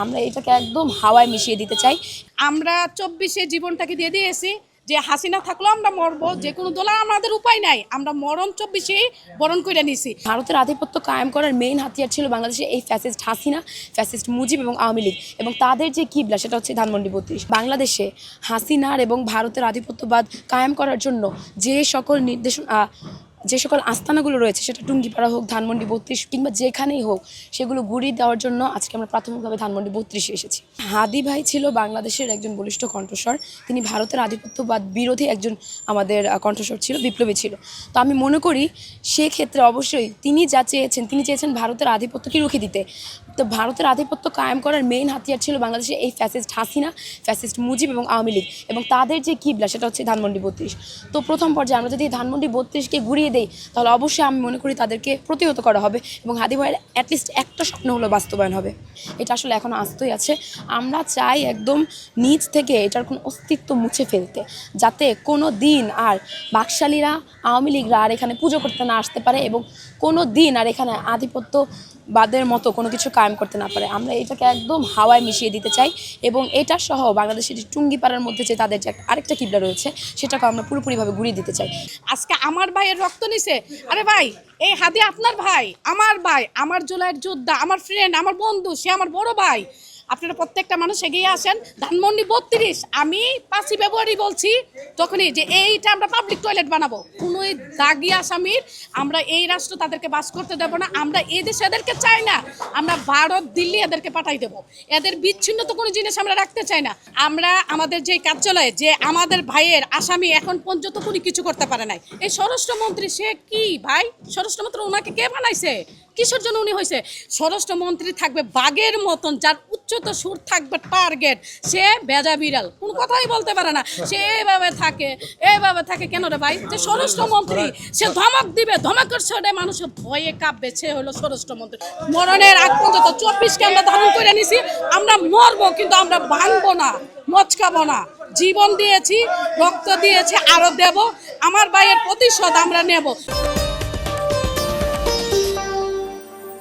আমরা এটাকে একদম হাওয়ায় মিশিয়ে দিতে চাই। আমরা 24-এ জীবনটাকে দিয়ে দিয়েছি যে হাসিনা থাকলেও আমরা মরবো, যে কোনো দোলা আমাদের উপায় নাই, আমরা মরণ 24-এ বরণ করে নিছি। ভারতের আধিপত্য কায়েম করার মেইন হাতিয়ার ছিল বাংলাদেশে এই ফ্যাসিস্ট হাসিনা, ফ্যাসিস্ট মুজিব এবং আওয়ামী লীগ, এবং তাদের যে কিবলা সেটা হচ্ছে ধানমন্ডি 32। বাংলাদেশে হাসিনার এবং ভারতের আধিপত্যবাদ কায়েম করার জন্য যে সকল যে সকল আস্তানাগুলো রয়েছে, সেটা টুঙ্গিপাড়া হোক, ধানমন্ডি 32 কিংবা যেখানেই হোক, সেগুলো গুড়িয়ে দেওয়ার জন্য আজকে আমরা প্রাথমিকভাবে ধানমন্ডি 32-এ এসেছি। হাদি ভাই ছিল বাংলাদেশের একজন বলিষ্ঠ কণ্ঠস্বর। তিনি ভারতের আধিপত্যবাদ বিরোধী একজন আমাদের কণ্ঠস্বর ছিল, বিপ্লবী ছিল। তো আমি মনে করি সেক্ষেত্রে অবশ্যই তিনি চেয়েছেন ভারতের আধিপত্যকে রুখে দিতে। তো ভারতের আধিপত্য কায়েম করার মেইন হাতিয়ার ছিল বাংলাদেশে এই ফ্যাসিস্ট হাসিনা, ফ্যাসিস্ট মুজিব এবং আওয়ামী লীগ, এবং তাদের যে কিবলা সেটা হচ্ছে ধানমন্ডি 32। তো প্রথম পর্যায়ে আমরা যদি ধানমন্ডি 32-কে ঘুরিয়ে দেই, তাহলে অবশ্যই আমি মনে করি তাদেরকে প্রতিহত করা হবে এবং হাদি ভাইয়ের অ্যাটলিস্ট একটা স্বপ্ন হলো বাস্তবায়ন হবে। এটা আসলে এখনও আসতেই আছে। আমরা চাই একদম নিজ থেকে এটার কোনো অস্তিত্ব মুছে ফেলতে, যাতে কোনো দিন আর বাকশালীরা, আওয়ামী লীগরা আর এখানে পুজো করতে না আসতে পারে এবং কোনো দিন আর এখানে আধিপত্যবাদের মতো কোনো কিছু কায়েম করতে না পারে। আমরা এটাকে একদম হাওয়ায় মিশিয়ে দিতে চাই এবং এটা সহ বাংলাদেশের টুঙ্গিপাড়ার মধ্যে যে তাদের যে আরেকটা কিবলা রয়েছে, সেটাকে আমরা পুরোপুরিভাবে ঘুরিয়ে দিতে চাই। আজকে আমার ভাইয়ের রক্ত নিছে, আরে ভাই এই হাদি আপনার ভাই, আমার জুলাইয়ের যোদ্ধা, আমার ফ্রেন্ড, আমার বন্ধু, সে আমার বড় ভাই। আপনারা প্রত্যেকটা মানুষ এগিয়ে আসেন। ধানমন্ডি 32 আমি 5ই ফেব্রুয়ারি বলছি তখনই যে এইটা আমরা পাবলিক টয়লেট বানাবো। কোনো দাগি আসামির আমরা এই রাষ্ট্র তাদেরকে বাস করতে দেবো না। আমরা এই দেশে এদেরকে চাই না, আমরা ভারত, দিল্লি এদেরকে পাঠাই দেবো। এদের বিচ্ছিন্ন তো কোনো জিনিস আমরা রাখতে চাই না। আমরা আমাদের যে কার্যালয়ে যে আমাদের ভাইয়ের আসামি এখন পর্যন্ত কোনো কিছু করতে পারে নাই। এই স্বরাষ্ট্রমন্ত্রী সে কি ভাই? স্বরাষ্ট্রমন্ত্রী ওনাকে কে বানাইছে? কিসের জন্য উনি হয়েছে? স্বরাষ্ট্রমন্ত্রী থাকবে বাঘের মতন, যার উচ্চত সুর থাকবে টার্গেট, সে বেজা বিড়াল, কোনো কথাই বলতে পারে না। সে এইভাবে থাকে কেন রে ভাই? যে স্বরাষ্ট্রমন্ত্রী, সে ধমক দিবে, ধমকের ছোটে মানুষের ভয়ে কাঁপবে, সে হলো স্বরাষ্ট্রমন্ত্রী। মরণের আগ পর্যন্ত 24-কে আমরা ধারণ করে নিছি। আমরা মরবো কিন্তু আমরা ভাঙবো না, মচকাবো না। জীবন দিয়েছি, রক্ত দিয়েছি, আরো দেব। আমার ভাইয়ের প্রতিশোধ আমরা নেব।